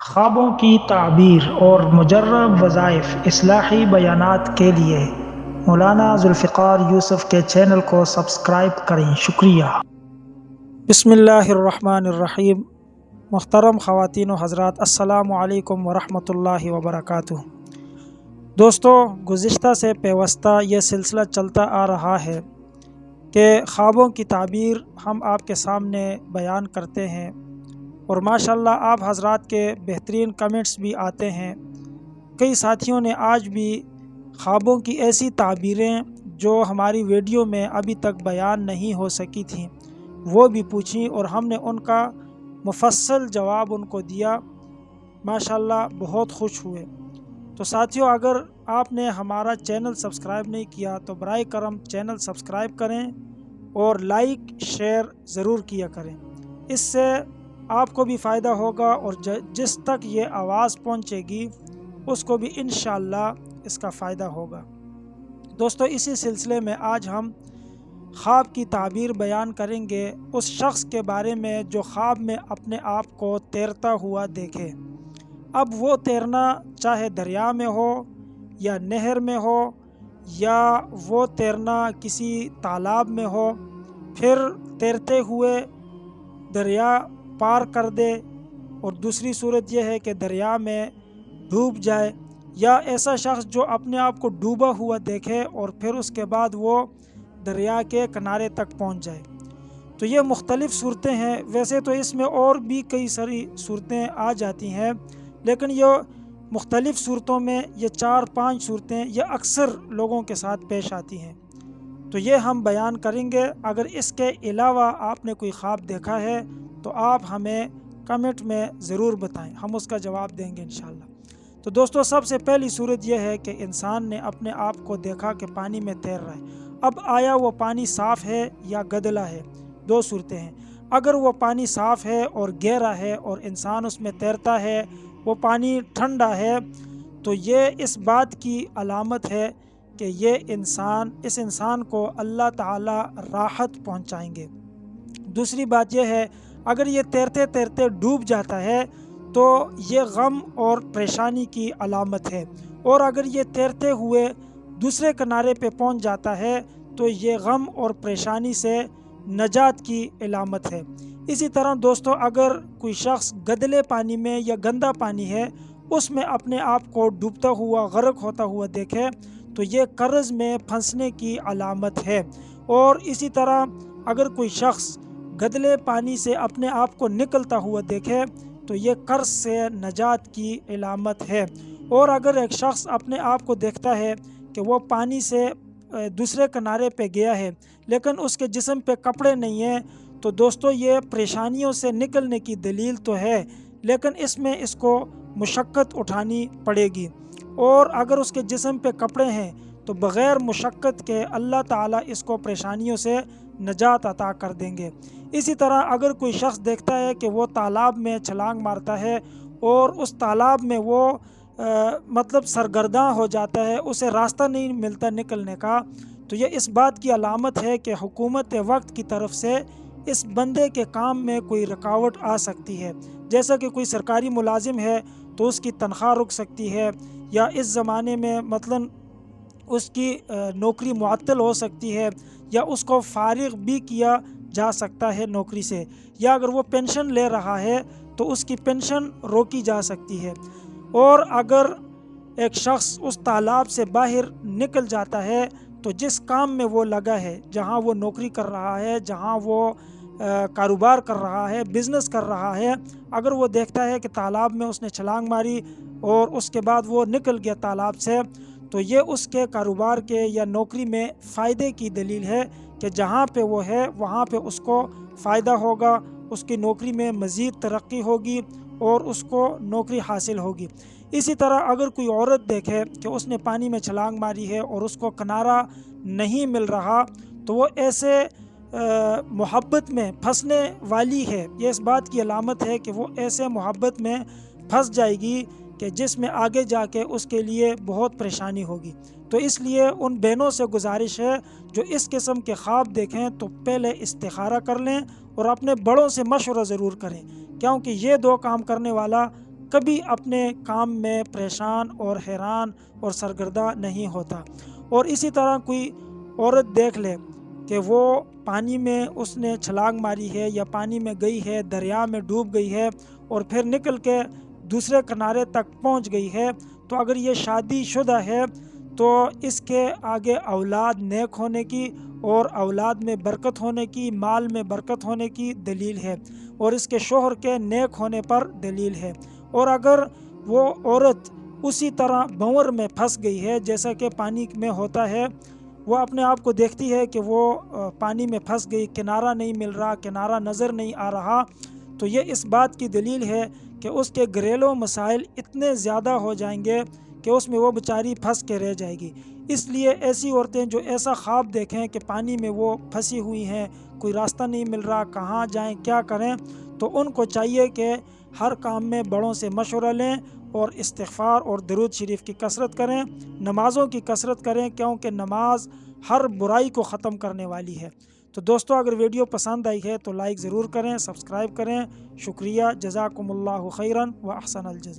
خوابوں کی تعبیر اور مجرب وظائف اصلاحی بیانات کے لیے مولانا ذوالفقار یوسف کے چینل کو سبسکرائب کریں، شکریہ۔ بسم اللہ الرحمن الرحیم۔ محترم خواتین و حضرات، السلام علیکم ورحمۃ اللہ وبرکاتہ۔ دوستو، گزشتہ سے پیوستہ یہ سلسلہ چلتا آ رہا ہے کہ خوابوں کی تعبیر ہم آپ کے سامنے بیان کرتے ہیں، اور ماشاءاللہ آپ حضرات کے بہترین کمنٹس بھی آتے ہیں۔ کئی ساتھیوں نے آج بھی خوابوں کی ایسی تعبیریں جو ہماری ویڈیو میں ابھی تک بیان نہیں ہو سکی تھیں وہ بھی پوچھیں، اور ہم نے ان کا مفصل جواب ان کو دیا۔ ماشاءاللہ بہت خوش ہوئے۔ تو ساتھیوں، اگر آپ نے ہمارا چینل سبسکرائب نہیں کیا تو برائے کرم چینل سبسکرائب کریں اور لائک شیئر ضرور کیا کریں۔ اس سے آپ کو بھی فائدہ ہوگا، اور جس تک یہ آواز پہنچے گی اس کو بھی انشاءاللہ اس کا فائدہ ہوگا۔ دوستو، اسی سلسلے میں آج ہم خواب کی تعبیر بیان کریں گے اس شخص کے بارے میں جو خواب میں اپنے آپ کو تیرتا ہوا دیکھے۔ اب وہ تیرنا چاہے دریا میں ہو یا نہر میں ہو، یا وہ تیرنا کسی تالاب میں ہو، پھر تیرتے ہوئے دریا پار کر دے، اور دوسری صورت یہ ہے کہ دریا میں ڈوب جائے، یا ایسا شخص جو اپنے آپ کو ڈوبا ہوا دیکھے اور پھر اس کے بعد وہ دریا کے کنارے تک پہنچ جائے۔ تو یہ مختلف صورتیں ہیں۔ ویسے تو اس میں اور بھی کئی ساری صورتیں آ جاتی ہیں، لیکن یہ مختلف صورتوں میں یہ 4-5 صورتیں یہ اکثر لوگوں کے ساتھ پیش آتی ہیں، تو یہ ہم بیان کریں گے۔ اگر اس کے علاوہ آپ نے کوئی خواب دیکھا ہے تو آپ ہمیں کمنٹ میں ضرور بتائیں، ہم اس کا جواب دیں گے انشاءاللہ۔ تو دوستو، سب سے پہلی صورت یہ ہے کہ انسان نے اپنے آپ کو دیکھا کہ پانی میں تیر رہا ہے۔ اب آیا وہ پانی صاف ہے یا گدلا ہے؟ دو صورتیں ہیں۔ اگر وہ پانی صاف ہے اور گہرا ہے اور انسان اس میں تیرتا ہے، وہ پانی ٹھنڈا ہے، تو یہ اس بات کی علامت ہے کہ اس انسان کو اللہ تعالی راحت پہنچائیں گے۔ دوسری بات یہ ہے، اگر یہ تیرتے تیرتے ڈوب جاتا ہے تو یہ غم اور پریشانی کی علامت ہے، اور اگر یہ تیرتے ہوئے دوسرے کنارے پہ پہنچ جاتا ہے تو یہ غم اور پریشانی سے نجات کی علامت ہے۔ اسی طرح دوستو، اگر کوئی شخص گدلے پانی میں یا گندا پانی ہے اس میں اپنے آپ کو ڈوبتا ہوا، غرق ہوتا ہوا دیکھے تو یہ قرض میں پھنسنے کی علامت ہے۔ اور اسی طرح اگر کوئی شخص گدلے پانی سے اپنے آپ کو نکلتا ہوا دیکھے تو یہ قرض سے نجات کی علامت ہے۔ اور اگر ایک شخص اپنے آپ کو دیکھتا ہے کہ وہ پانی سے دوسرے کنارے پہ گیا ہے لیکن اس کے جسم پہ کپڑے نہیں ہیں، تو دوستو یہ پریشانیوں سے نکلنے کی دلیل تو ہے، لیکن اس میں اس کو مشقت اٹھانی پڑے گی۔ اور اگر اس کے جسم پہ کپڑے ہیں تو بغیر مشقت کے اللہ تعالیٰ اس کو پریشانیوں سے نجات عطا کر دیں گے۔ اسی طرح اگر کوئی شخص دیکھتا ہے کہ وہ تالاب میں چھلانگ مارتا ہے اور اس تالاب میں وہ سرگرداں ہو جاتا ہے، اسے راستہ نہیں ملتا نکلنے کا، تو یہ اس بات کی علامت ہے کہ حکومت وقت کی طرف سے اس بندے کے کام میں کوئی رکاوٹ آ سکتی ہے۔ جیسا کہ کوئی سرکاری ملازم ہے تو اس کی تنخواہ رک سکتی ہے، یا اس زمانے میں اس کی نوکری معطل ہو سکتی ہے، یا اس کو فارغ بھی کیا جا سکتا ہے نوکری سے، یا اگر وہ پینشن لے رہا ہے تو اس کی پینشن روکی جا سکتی ہے۔ اور اگر ایک شخص اس تالاب سے باہر نکل جاتا ہے تو جس کام میں وہ لگا ہے، جہاں وہ نوکری کر رہا ہے، جہاں وہ کاروبار کر رہا ہے، بزنس کر رہا ہے، اگر وہ دیکھتا ہے کہ تالاب میں اس نے چھلانگ ماری اور اس کے بعد وہ نکل گیا تالاب سے، تو یہ اس کے کاروبار کے یا نوکری میں فائدے کی دلیل ہے کہ جہاں پہ وہ ہے وہاں پہ اس کو فائدہ ہوگا، اس کی نوکری میں مزید ترقی ہوگی اور اس کو نوکری حاصل ہوگی۔ اسی طرح اگر کوئی عورت دیکھے کہ اس نے پانی میں چھلانگ ماری ہے اور اس کو کنارہ نہیں مل رہا، تو وہ ایسے محبت میں پھنسنے والی ہے۔ یہ اس بات کی علامت ہے کہ وہ ایسے محبت میں پھنس جائے گی کہ جس میں آگے جا کے اس کے لیے بہت پریشانی ہوگی۔ تو اس لیے ان بہنوں سے گزارش ہے جو اس قسم کے خواب دیکھیں تو پہلے استخارہ کر لیں اور اپنے بڑوں سے مشورہ ضرور کریں، کیونکہ یہ دو کام کرنے والا کبھی اپنے کام میں پریشان اور حیران اور سرگردہ نہیں ہوتا۔ اور اسی طرح کوئی عورت دیکھ لے کہ وہ پانی میں اس نے چھلانگ ماری ہے یا پانی میں گئی ہے، دریا میں ڈوب گئی ہے اور پھر نکل کے دوسرے کنارے تک پہنچ گئی ہے، تو اگر یہ شادی شدہ ہے تو اس کے آگے اولاد نیک ہونے کی اور اولاد میں برکت ہونے کی، مال میں برکت ہونے کی دلیل ہے، اور اس کے شوہر کے نیک ہونے پر دلیل ہے۔ اور اگر وہ عورت اسی طرح بھنور میں پھنس گئی ہے جیسا کہ پانی میں ہوتا ہے، وہ اپنے آپ کو دیکھتی ہے کہ وہ پانی میں پھنس گئی، کنارہ نہیں مل رہا، کنارہ نظر نہیں آ رہا، تو یہ اس بات کی دلیل ہے کہ اس کے گھریلو مسائل اتنے زیادہ ہو جائیں گے کہ اس میں وہ بیچاری پھنس کے رہ جائے گی۔ اس لیے ایسی عورتیں جو ایسا خواب دیکھیں کہ پانی میں وہ پھنسی ہوئی ہیں، کوئی راستہ نہیں مل رہا، کہاں جائیں، کیا کریں، تو ان کو چاہیے کہ ہر کام میں بڑوں سے مشورہ لیں اور استغفار اور درود شریف کی کثرت کریں، نمازوں کی کثرت کریں، کیونکہ نماز ہر برائی کو ختم کرنے والی ہے۔ تو دوستو، اگر ویڈیو پسند آئی ہے تو لائک ضرور کریں، سبسکرائب کریں۔ شکریہ، جزاکم اللہ خیراً و احسن الجزا۔